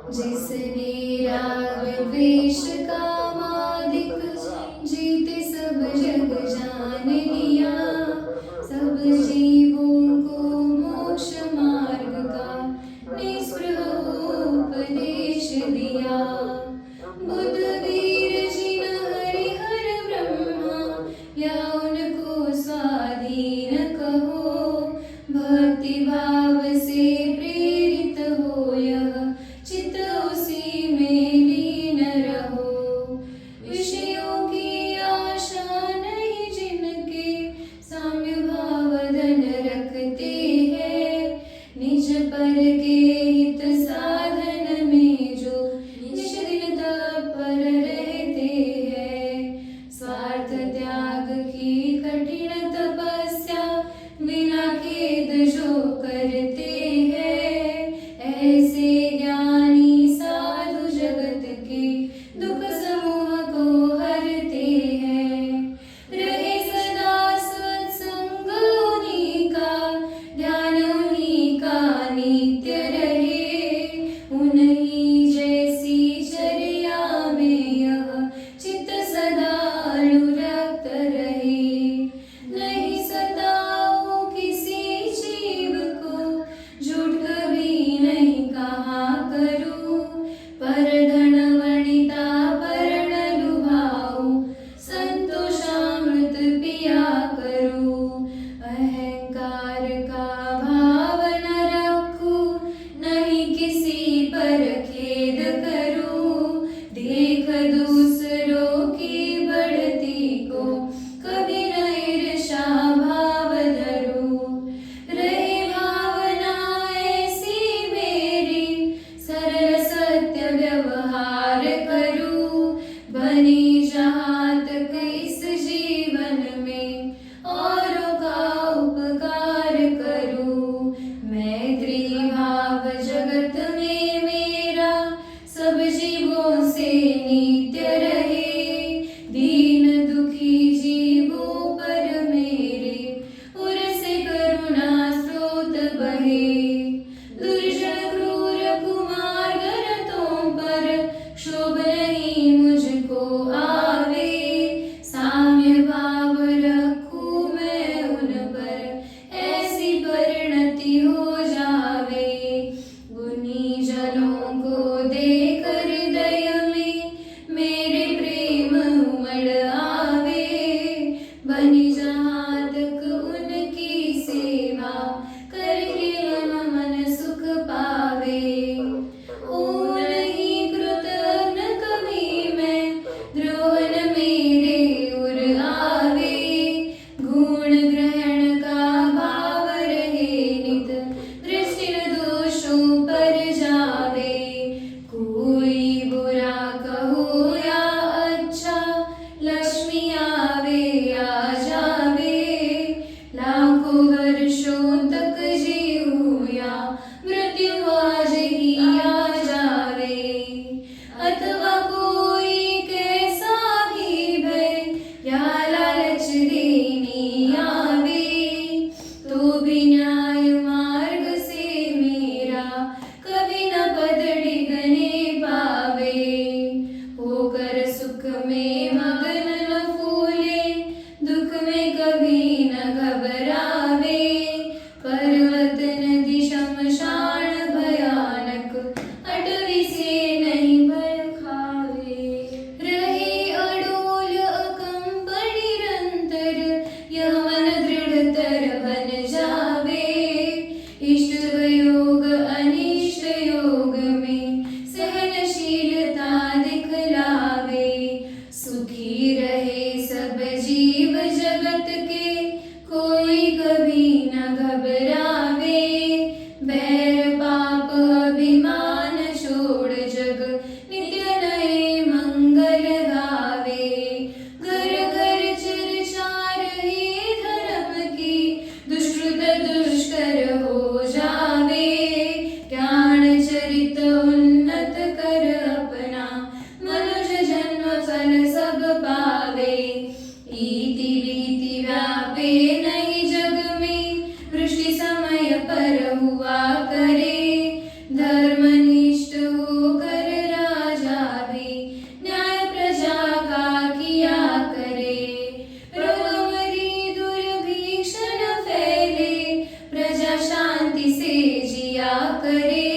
जिसने राग द्वेष कामादिक जीते सब जग जान लिया, सब जीवों को मोक्ष मार्ग का निस्पृह उपदेश दिया। बुद्ध वीर जिन हरिहर ब्रह्मा या उनको स्वाधीन कहो, भक्ति भाव से प्रेरित हो यह चित्त उसी में लीन रहो। विषयों की आशा नहीं जिनके साम्य भाव धन रखते हैं, निज पर के हित साधन में जो निज दिन तत्पर रहते हैं। स्वार्थ त्याग की कठिन तपस्या बिना खेद जो करते हैं, ऐसे ज्ञानी साधु जगत के दुख समूह को हरते हैं। रहे सदा सत्संग उन्हीं का, ध्यान उन्हीं का नित्य रहे, उन्हीं जैसी चर्या में यह चित्त सदा अनुरक्त रहे। नहीं सताओ किसी जीव को, झूठ कभी नहीं कहा करूं, पर धन वनिता पर न लुभाऊं, संतोषामृत पिया करूं। अहंकार का भाव न रखूं, नहीं किसी पर खेद करूं, देख दूसरों की बढ़ती को कभी न ईर्ष्या भाव धरूं। रहे भावना ऐसी मेरी, सरल सत्य व्यवहार करूं, बनी जहाँ तक इस जीवन में औरों का उपकार करूं। मैत्री भाव जगत में मेरा सब जीवों से नित्य रहे, दीन दुखी जीवों पर मेरे उर से करुणा स्रोत बहे। दुर्जन क्रूर कुमार गरतों पर क्षोभ नहीं मुझको आवे, साम्य भाव रखूं मैं उन पर, ऐसी परिणति हो जावे। गुनी जनों को देख हृदय में मेरे प्रेम उमड़ आवे, बनी जहाँ तक उनकी सेवा करके मन सुख पावे। ओ नहीं कृतघ्न कभी मैं, द्रोहन मेरे उर आवे, गुण ग्रहण का भाव रहे नित, दृष्टि न दोषों पर जावे। कोई बुरा कहो या अच्छा, लक्ष्मी आवे आ जावे, लाखों वर्षों तक जीऊं या मृत्यु आज ही आ जावे। अथवा कोई कैसा भी भय या लालच देनी आवे, तो भी न्याय मार्ग से मेरा कभी न पद डिगने पावे। होकर सुख में मगन न फूले, दुख में कभी न घबरावे, पर्वत नदी शमशान भया दया करे